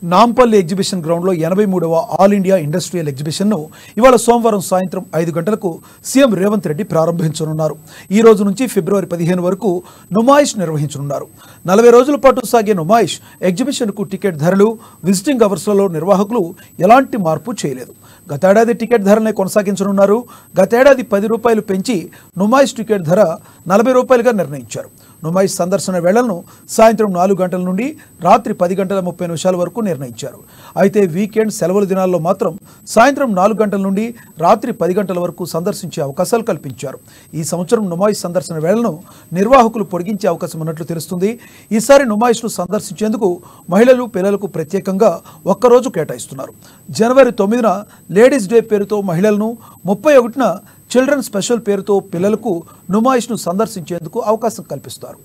Nampally exhibition గ్రౌండ్లో 83వ all India industrial ఎగ్జిబిషన్ను ఇవాళ సోమవారం సాయంత్రం 5 గంటలకు సీఎం రేవంత్ రెడ్డి ప్రారంభించనున్నారు. ఈ రోజు నుంచి ఫిబ్రవరి 15 వరకు నుమాయిష్ నిర్వహించనున్నారు. 40 రోజుల పాటు సాగే నుమాయిష్ ఎగ్జిబిషన్కు టికెట్ ధరలు, విజిటింగ్ అవర్స్లలో నిర్వాహకులు ఎలాంటి మార్పు చేయలేదు. గతేడాది టికెట్ ధరలనే కొనసాగించనున్నారు. గతేడాది 10 రూపాయలు పెంచి నుమాయిష్ టికెట్ ధర 40 రూపాయలుగా నిర్ణయించారు. నుమాయిష్ సందర్శన వేళలను సాయంత్రం 4 గంటల నుండి రాత్రి 10 గంటల 30 నిమిషాల వరకు నిర్ణయించారు. అయితే వీకెండ్ సెలవుల దినాల్లో మాత్రం సాయంత్రం 4 గంటల నుండి రాత్రి 10 గంటల వరకు సందర్శించే అవకాశాలు కల్పించారు. ఈ సంవత్సరం నుమాయిష్ సందర్శన వేళలను నిర్వాహకులు పొడిగించే అవకాశం ఉన్నట్లు తెలుస్తుంది. ఈసారి నుమాయిష్ను సందర్శించేందుకు మహిళలు, పిల్లలకు ప్రత్యేకంగా ఒక్కరోజు కేటాయిస్తున్నారు. జనవరి 9న లేడీస్ డే పేరుతో మహిళలను, 31న చిల్డ్రన్ స్పెషల్ పేరుతో పిల్లలకు నుమాయిష్ను సందర్శించేందుకు అవకాశం కల్పిస్తారు.